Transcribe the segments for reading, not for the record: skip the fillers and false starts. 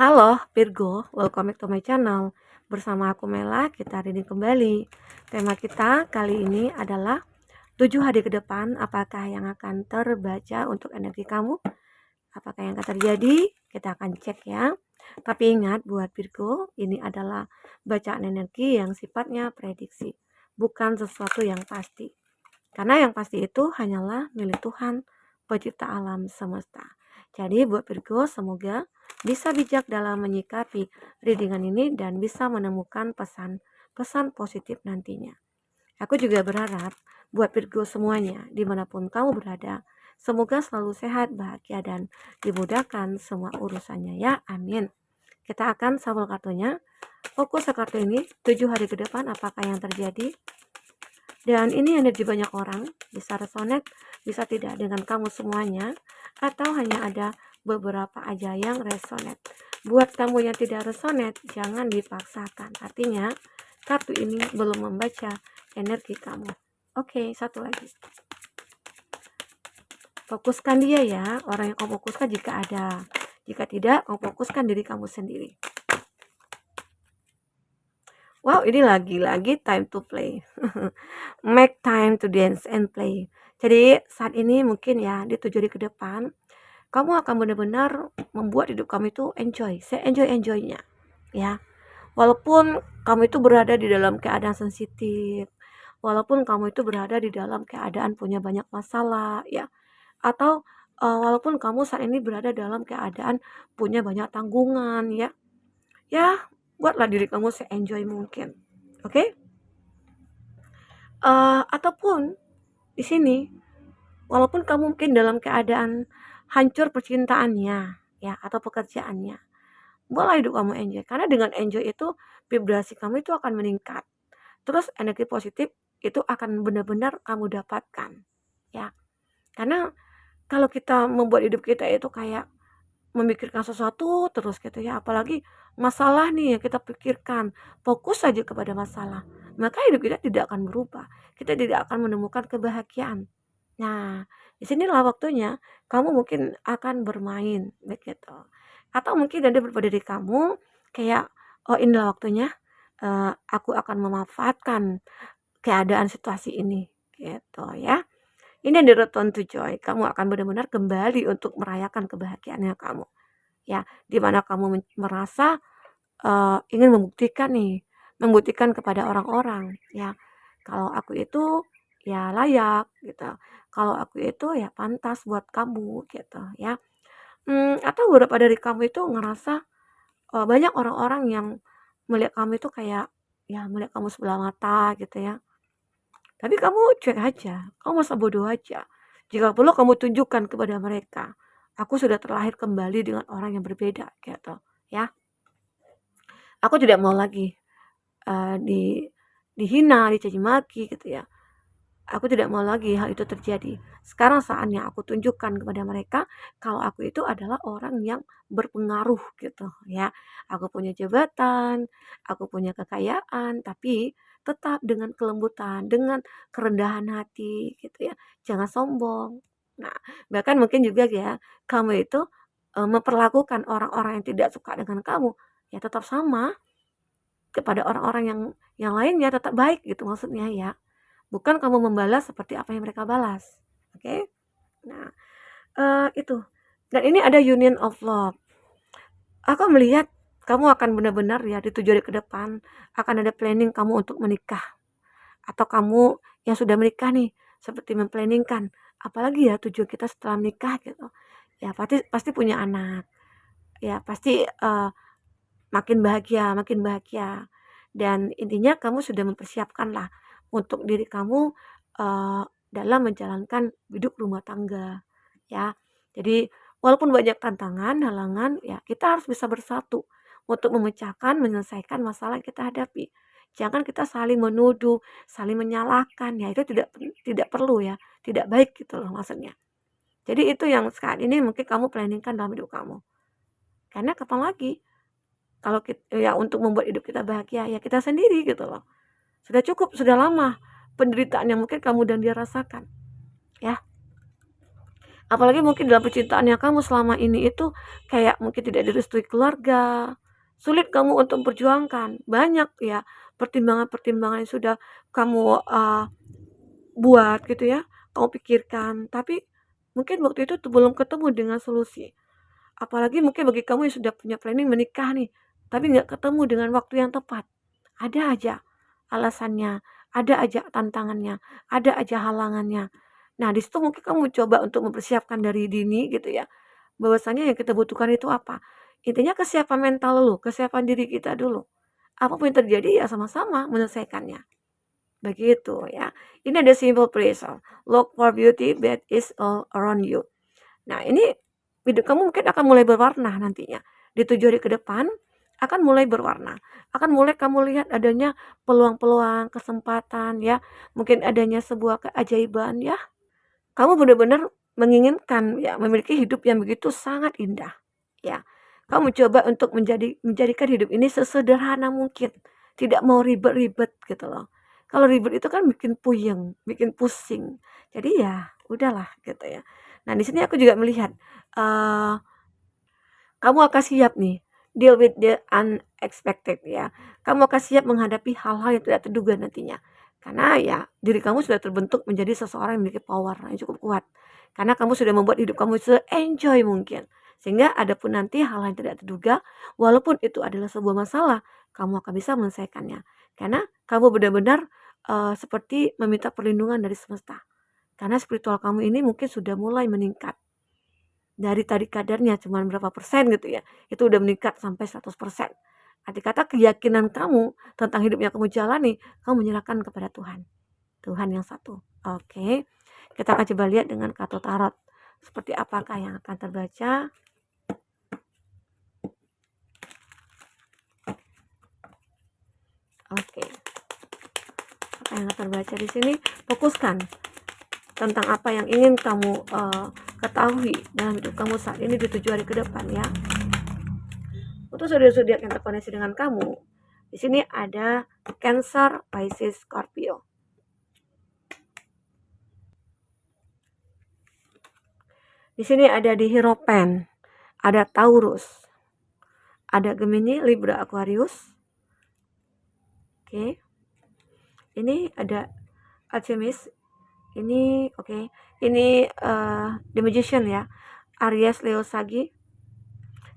Halo Virgo, welcome back to my channel. Bersama aku Mela, kita reading kembali. Tema kita kali ini adalah 7 hari ke depan, apakah yang akan terbaca untuk energi kamu? Apakah yang akan terjadi? Kita akan cek ya. Tapi ingat buat Virgo, ini adalah bacaan energi yang sifatnya prediksi, bukan sesuatu yang pasti. Karena yang pasti itu hanyalah milik Tuhan, pencipta alam semesta. Jadi buat Virgo, semoga bisa bijak dalam menyikapi readingan ini dan bisa menemukan pesan-pesan positif nantinya. Aku juga berharap buat Virgo semuanya, dimanapun kamu berada, semoga selalu sehat, bahagia, dan dimudahkan semua urusannya ya, amin. Kita akan shuffle kartunya. Fokus ke kartu ini, 7 hari ke depan apakah yang terjadi. Dan ini energi banyak orang, bisa resonate, bisa tidak dengan kamu semuanya, atau hanya ada beberapa aja yang resonate. Buat kamu yang tidak resonate, jangan dipaksakan. Artinya, kartu ini belum membaca energi kamu. Oke, satu lagi. Fokuskan dia ya, orang yang kamu fokuskan jika ada. Jika tidak, kamu fokuskan diri kamu sendiri. Wow, ini lagi-lagi time to play. Make time to dance and play. Jadi saat ini mungkin ya di 7 hari ke depan, kamu akan benar-benar membuat hidup kamu itu enjoy. Saya enjoy-enjoynya ya. Walaupun kamu itu berada di dalam keadaan sensitif, walaupun kamu itu berada di dalam keadaan punya banyak masalah ya, atau walaupun kamu saat ini berada dalam keadaan punya banyak tanggungan ya. Ya, buatlah diri kamu se-enjoy mungkin. Oke? Ataupun di sini walaupun kamu mungkin dalam keadaan hancur percintaannya ya atau pekerjaannya, boleh hidup kamu enjoy karena dengan enjoy itu vibrasi kamu itu akan meningkat. Terus energi positif itu akan benar-benar kamu dapatkan ya. Karena kalau kita membuat hidup kita itu kayak memikirkan sesuatu terus gitu ya, apalagi masalah nih yang kita pikirkan, fokus saja kepada masalah, maka hidup kita tidak akan berubah, kita tidak akan menemukan kebahagiaan. Nah, disinilah waktunya kamu mungkin akan bermain begitu. Atau mungkin ada beberapa dari kamu kayak, "Oh inilah waktunya, aku akan memanfaatkan keadaan situasi ini," gitu ya. Ini yang di Return to Joy, kamu akan benar-benar kembali untuk merayakan kebahagiaannya kamu. Ya, di mana kamu merasa, ingin membuktikan nih, membuktikan kepada orang-orang, ya, kalau aku itu, ya layak gitu, kalau aku itu ya pantas buat kamu gitu ya. Atau beberapa dari kamu itu ngerasa, banyak orang-orang yang melihat kamu itu kayak, ya melihat kamu sebelah mata gitu ya. Tapi kamu cuek aja, kamu masa bodoh aja. Jika perlu kamu tunjukkan kepada mereka, aku sudah terlahir kembali dengan orang yang berbeda gitu ya. Aku tidak mau lagi, eee, di dihina, dicaci maki gitu ya. Aku tidak mau lagi hal itu terjadi. Sekarang saatnya aku tunjukkan kepada mereka kalau aku itu adalah orang yang berpengaruh gitu ya. Aku punya jabatan, aku punya kekayaan, tapi tetap dengan kelembutan, dengan kerendahan hati gitu ya. Jangan sombong. Nah, bahkan mungkin juga ya, kamu itu memperlakukan orang-orang yang tidak suka dengan kamu ya tetap sama kepada orang-orang yang lainnya, tetap baik gitu maksudnya ya. Bukan kamu membalas seperti apa yang mereka balas. Oke? Nah, itu. Dan ini ada union of love. Aku melihat kamu akan benar-benar ya di 7 hari ke depan akan ada planning kamu untuk menikah. Atau kamu yang sudah menikah nih, seperti memplanningkan, apalagi ya tujuan kita setelah menikah gitu. Ya pasti pasti punya anak. Ya pasti makin bahagia. Dan intinya kamu sudah mempersiapkanlah untuk diri kamu dalam menjalankan hidup rumah tangga ya. Jadi walaupun banyak tantangan, halangan, ya kita harus bisa bersatu untuk memecahkan, menyelesaikan masalah yang kita hadapi. Jangan kita saling menuduh, saling menyalahkan, ya itu tidak perlu ya, tidak baik gitu loh maksudnya. Jadi itu yang saat ini mungkin kamu planningkan dalam hidup kamu. Karena kapan lagi kalau ya untuk membuat hidup kita bahagia ya kita sendiri gitu loh. Sudah cukup, sudah lama penderitaan yang mungkin kamu dan dia rasakan ya. Apalagi mungkin dalam percintaan yang kamu selama ini itu kayak mungkin tidak direstui keluarga, sulit kamu untuk memperjuangkan. Banyak ya pertimbangan-pertimbangan yang sudah kamu buat gitu ya, kamu pikirkan, tapi mungkin waktu itu tuh belum ketemu dengan solusi. Apalagi mungkin bagi kamu yang sudah punya planning menikah nih, tapi nggak ketemu dengan waktu yang tepat. Ada aja alasannya, ada aja tantangannya, ada aja halangannya. Nah, di situ mungkin kamu coba untuk mempersiapkan dari dini gitu ya. Bahwasanya yang kita butuhkan itu apa? Intinya kesiapan mental dulu, kesiapan diri kita dulu. Apapun yang terjadi ya sama-sama menyelesaikannya. Begitu ya. Ini ada simple phrase. Look for beauty that is all around you. Nah, ini hidup kamu mungkin akan mulai berwarna nantinya. Di 7 hari ke depan akan mulai berwarna. Akan mulai kamu lihat adanya peluang-peluang, kesempatan ya. Mungkin adanya sebuah keajaiban ya. Kamu benar-benar menginginkan ya memiliki hidup yang begitu sangat indah ya. Kamu coba untuk menjadikan hidup ini sesederhana mungkin. Tidak mau ribet-ribet gitu loh. Kalau ribet itu kan bikin puyeng, bikin pusing. Jadi ya udahlah gitu ya. Nah, di sini aku juga melihat eh kamu akan siap nih deal with the unexpected ya. Kamu akan siap menghadapi hal-hal yang tidak terduga nantinya. Karena ya diri kamu sudah terbentuk menjadi seseorang yang memiliki power yang cukup kuat. Karena kamu sudah membuat hidup kamu se-enjoy mungkin. Sehingga adapun nanti hal-hal yang tidak terduga, walaupun itu adalah sebuah masalah, kamu akan bisa menyelesaikannya. Karena kamu benar-benar seperti meminta perlindungan dari semesta. Karena spiritual kamu ini mungkin sudah mulai meningkat. Dari tadi kadarnya cuma berapa persen gitu ya, itu udah meningkat sampai 100%. Arti kata keyakinan kamu tentang hidup yang kamu jalani, kamu menyerahkan kepada Tuhan. Tuhan yang satu. Oke, kita akan coba lihat dengan kartu tarot. Seperti apakah yang akan terbaca? Oke, apa yang akan terbaca di sini? Fokuskan tentang apa yang ingin kamu ketahui dalam hidup kamu saat ini di 7 hari ke depan ya. Untuk zodiak-zodiak yang terkoneksi dengan kamu, di sini ada Cancer, Pisces, Scorpio. Di sini ada di Hierophant, ada Taurus, ada Gemini, Libra, Aquarius. Oke. Ini ada Alchemist. Ini oke. Ini The Magician ya. Aries, Leo, Sagi,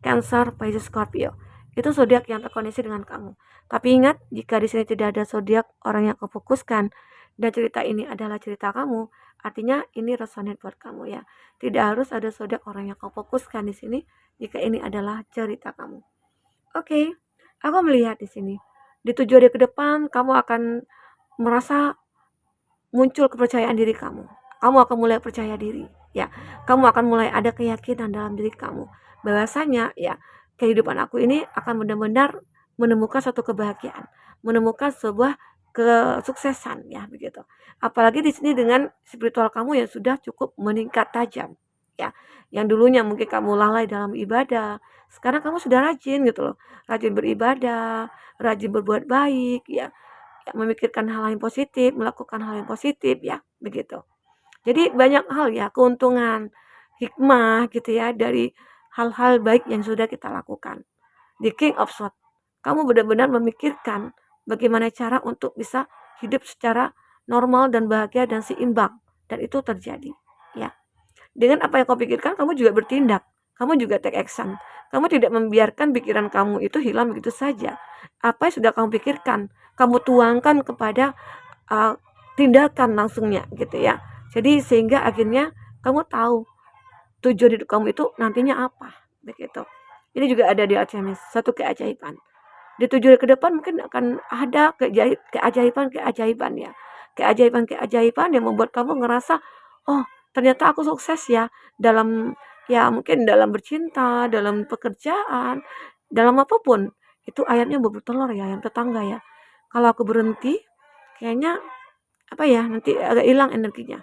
Cancer, Pisces, Scorpio. Itu zodiak yang terkoneksi dengan kamu. Tapi ingat, jika di sini tidak ada zodiak orang yang kau fokuskan dan cerita ini adalah cerita kamu, artinya ini resonate buat kamu ya. Tidak harus ada zodiak orang yang kau fokuskan di sini jika ini adalah cerita kamu. Oke, aku melihat di sini. Di 7 hari ke depan kamu akan merasa muncul kepercayaan diri kamu. Kamu akan mulai percaya diri, ya. Kamu akan mulai ada keyakinan dalam diri kamu bahwasanya ya kehidupan aku ini akan benar-benar menemukan suatu kebahagiaan, menemukan sebuah kesuksesan ya begitu. Apalagi di sini dengan spiritual kamu yang sudah cukup meningkat tajam ya. Yang dulunya mungkin kamu lalai dalam ibadah, sekarang kamu sudah rajin gitu loh. Rajin beribadah, rajin berbuat baik ya. Memikirkan hal yang positif, melakukan hal yang positif ya, begitu. Jadi banyak hal ya, keuntungan, hikmah gitu ya dari hal-hal baik yang sudah kita lakukan. Di King of Swords, kamu benar-benar memikirkan bagaimana cara untuk bisa hidup secara normal dan bahagia dan seimbang, dan itu terjadi ya. Dengan apa yang kau pikirkan, kamu juga bertindak, kamu juga take action. Kamu tidak membiarkan pikiran kamu itu hilang begitu saja. Apa yang sudah kamu pikirkan, kamu tuangkan kepada tindakan langsungnya gitu ya. Jadi sehingga akhirnya kamu tahu tujuan hidup kamu itu nantinya apa begitu. Ini juga ada di Alchemist, satu keajaiban. Di 7 hari ke depan mungkin akan ada keajaiban ya. Keajaiban yang membuat kamu ngerasa, oh ternyata aku sukses ya dalam ya mungkin dalam bercinta, dalam pekerjaan, dalam apapun. Itu ayamnya bertelur ya, ayam tetangga ya. Kalau aku berhenti, kayaknya apa ya, nanti agak hilang energinya.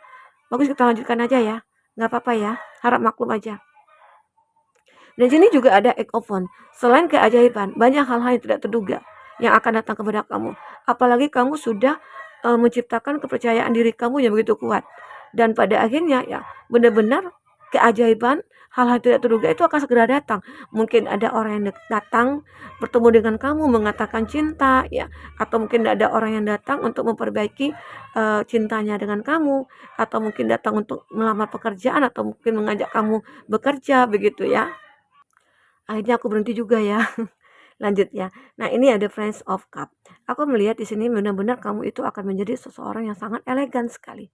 Bagus kita lanjutkan aja ya, nggak apa-apa ya, harap maklum aja. Dan sini juga ada egg oven. Selain keajaiban, banyak hal-hal yang tidak terduga yang akan datang kepada kamu. Apalagi kamu sudah menciptakan kepercayaan diri kamu yang begitu kuat. Dan pada akhirnya ya benar-benar keajaiban, hal-hal tidak terduga itu akan segera datang. Mungkin ada orang yang datang bertemu dengan kamu mengatakan cinta ya, atau mungkin ada orang yang datang untuk memperbaiki cintanya dengan kamu, atau mungkin datang untuk melamar pekerjaan, atau mungkin mengajak kamu bekerja begitu ya. Akhirnya aku berhenti juga ya. Lanjut ya. Nah, ini ada Friends of Cup. Aku melihat di sini benar-benar kamu itu akan menjadi seseorang yang sangat elegan sekali.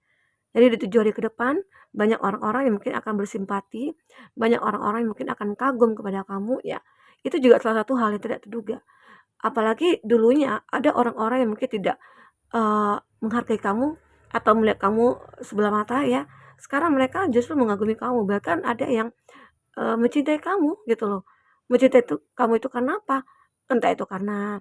Jadi di 7 hari ke depan, banyak orang-orang yang mungkin akan bersimpati, banyak orang-orang yang mungkin akan kagum kepada kamu ya. Itu juga salah satu hal yang tidak terduga. Apalagi dulunya ada orang-orang yang mungkin tidak menghargai kamu atau melihat kamu sebelah mata ya. Sekarang mereka justru mengagumi kamu, bahkan ada yang mencintai kamu gitu loh. Mencintai kamu itu karena apa? Entah itu karena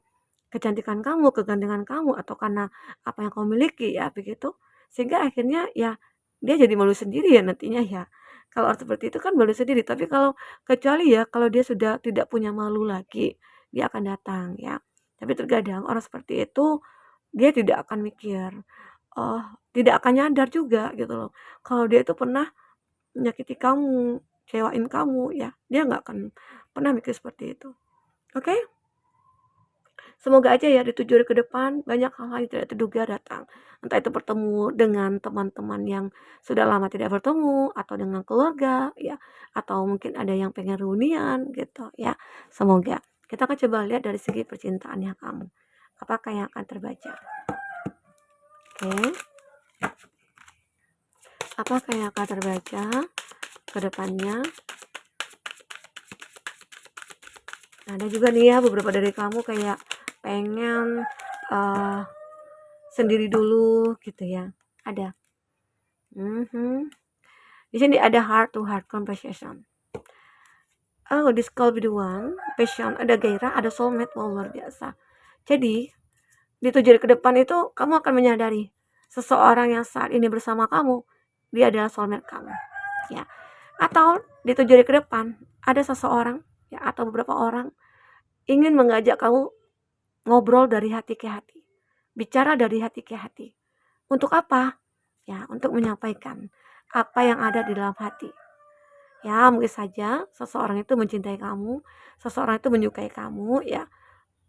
kecantikan kamu, kegantengan kamu, atau karena apa yang kamu miliki ya begitu. Sehingga akhirnya ya dia jadi malu sendiri ya nantinya ya. Kalau orang seperti itu kan malu sendiri, tapi kalau kecuali ya kalau dia sudah tidak punya malu lagi, dia akan datang ya. Tapi terkadang orang seperti itu dia tidak akan mikir, oh, tidak akan nyadar juga gitu loh. Kalau dia itu pernah menyakiti kamu, kecewain kamu ya, dia nggak akan pernah mikir seperti itu. Oke? Semoga aja ya di 7 hari ke depan banyak hal-hal yang tidak terduga datang. Entah itu bertemu dengan teman-teman yang sudah lama tidak bertemu, atau dengan keluarga ya, atau mungkin ada yang pengen reunian gitu ya. Semoga. Kita akan coba lihat dari segi percintaannya kamu. Apakah yang akan terbaca? Oke. Apakah yang akan terbaca ke depannya? Nah, ada juga nih ya beberapa dari kamu kayak pengen sendiri dulu gitu ya. Ada. Di sini ada heart to heart conversation. Oh, this call be the one. Passion, ada gairah, ada soulmate, wow, luar biasa. Jadi, di 7 hari ke depan itu kamu akan menyadari seseorang yang saat ini bersama kamu, dia adalah soulmate kamu. Ya. Atau di 7 hari ke depan ada seseorang ya, atau beberapa orang ingin mengajak kamu ngobrol dari hati ke hati, bicara dari hati ke hati. Untuk apa? Ya, untuk menyampaikan apa yang ada di dalam hati. Ya, mungkin saja seseorang itu mencintai kamu, seseorang itu menyukai kamu ya,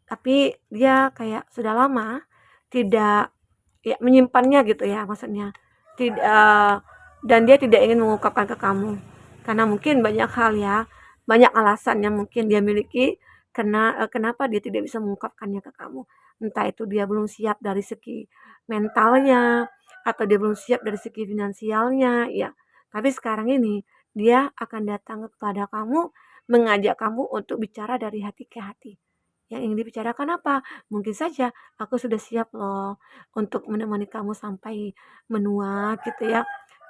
tapi dia kayak sudah lama tidak ya menyimpannya gitu ya maksudnya. Tidak, dan dia tidak ingin mengungkapkan ke kamu. Karena mungkin banyak hal ya, banyak alasan yang mungkin dia miliki karena kenapa dia tidak bisa mengungkapkannya ke kamu. Entah itu dia belum siap dari segi mentalnya, atau dia belum siap dari segi finansialnya ya. Tapi sekarang ini dia akan datang kepada kamu, mengajak kamu untuk bicara dari hati ke hati. Yang ingin dibicarakan apa? Mungkin saja aku sudah siap loh untuk menemani kamu sampai menua gitu ya.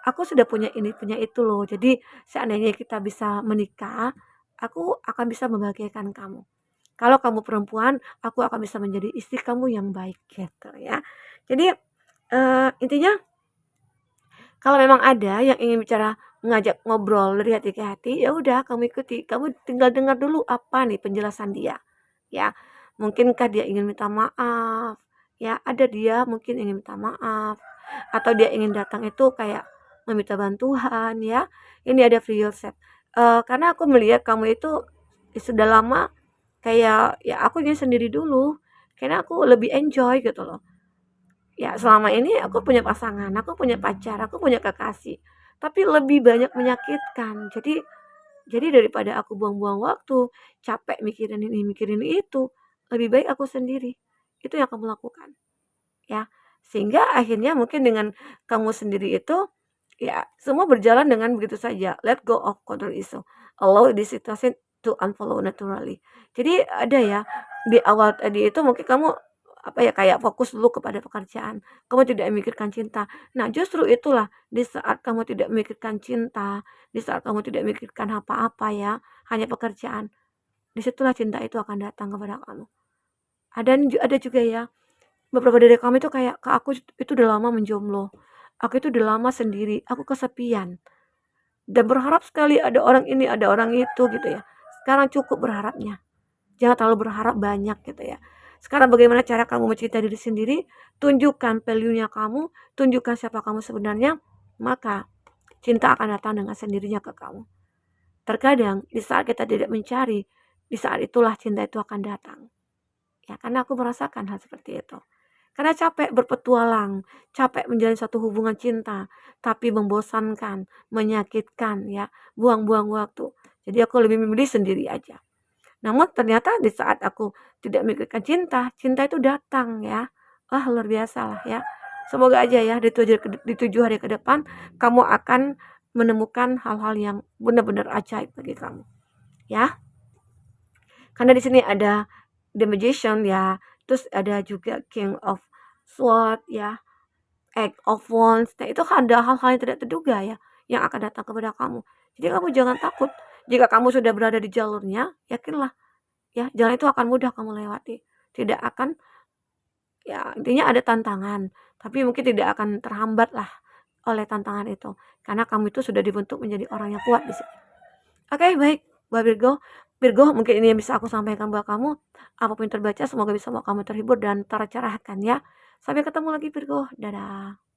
Aku sudah punya ini, punya itu loh. Jadi seandainya kita bisa menikah, aku akan bisa membahagiakan kamu. Kalau kamu perempuan, aku akan bisa menjadi istri kamu yang baik gitu ya. Jadi intinya kalau memang ada yang ingin bicara, ngajak ngobrol dari hati ke hati, ya udah kamu ikuti. Kamu tinggal dengar dulu apa nih penjelasan dia. Ya, mungkinkah dia ingin minta maaf? Ya, ada dia mungkin ingin minta maaf, atau dia ingin datang itu kayak meminta bantuan ya. Ini ada free yourself. Karena aku melihat kamu itu sudah lama kayak ya aku ingin sendiri dulu. Karena aku lebih enjoy gitu loh. Ya, selama ini aku punya pasangan, aku punya pacar, aku punya kekasih, tapi lebih banyak menyakitkan. Jadi daripada aku buang-buang waktu, capek mikirin ini, mikirin itu, lebih baik aku sendiri. Itu yang kamu lakukan, ya. Sehingga akhirnya mungkin dengan kamu sendiri itu, ya semua berjalan dengan begitu saja. Let go of control issue. Allow this situation to unfollow naturally. Jadi ada ya, di awal tadi itu mungkin kamu apa ya kayak fokus dulu kepada pekerjaan. Kamu tidak memikirkan cinta. Nah, justru itulah di saat kamu tidak memikirkan cinta, di saat kamu tidak memikirkan apa-apa ya, hanya pekerjaan. Disitulah cinta itu akan datang kepada kamu. Ada juga ya, beberapa dari kamu itu kayak, "Kak, aku itu udah lama menjomblo. Aku itu udah lama sendiri, aku kesepian. Dan berharap sekali ada orang ini, ada orang itu," gitu ya. Sekarang cukup berharapnya. Jangan terlalu berharap banyak gitu ya. Sekarang bagaimana cara kamu mencintai diri sendiri, tunjukkan value-nya kamu, tunjukkan siapa kamu sebenarnya, maka cinta akan datang dengan sendirinya ke kamu. Terkadang di saat kita tidak mencari, di saat itulah cinta itu akan datang. Ya, karena aku merasakan hal seperti itu. Karena capek berpetualang, capek menjalin satu hubungan cinta, tapi membosankan, menyakitkan ya, buang-buang waktu. Jadi aku lebih memilih sendiri aja. Namun ternyata di saat aku tidak memikirkan cinta, cinta itu datang ya. Wah, luar biasa lah ya. Semoga aja ya di 7 hari ke depan kamu akan menemukan hal-hal yang benar-benar ajaib bagi kamu ya. Karena di sini ada The Magician ya, terus ada juga King of Swords ya, Eight of Wands. Nah, itu kan ada hal-hal yang tidak terduga ya, yang akan datang kepada kamu. Jadi kamu jangan takut. Jika kamu sudah berada di jalurnya, yakinlah ya, jalan itu akan mudah kamu lewati. Tidak akan, ya intinya ada tantangan, tapi mungkin tidak akan terhambat lah oleh tantangan itu. Karena kamu itu sudah dibentuk menjadi orang yang kuat di sini. Oke, baik, buat Virgo. Virgo, mungkin ini yang bisa aku sampaikan buat kamu. Apapun yang terbaca, semoga bisa membuat kamu terhibur dan tercerahkan ya. Sampai ketemu lagi Virgo. Dadah.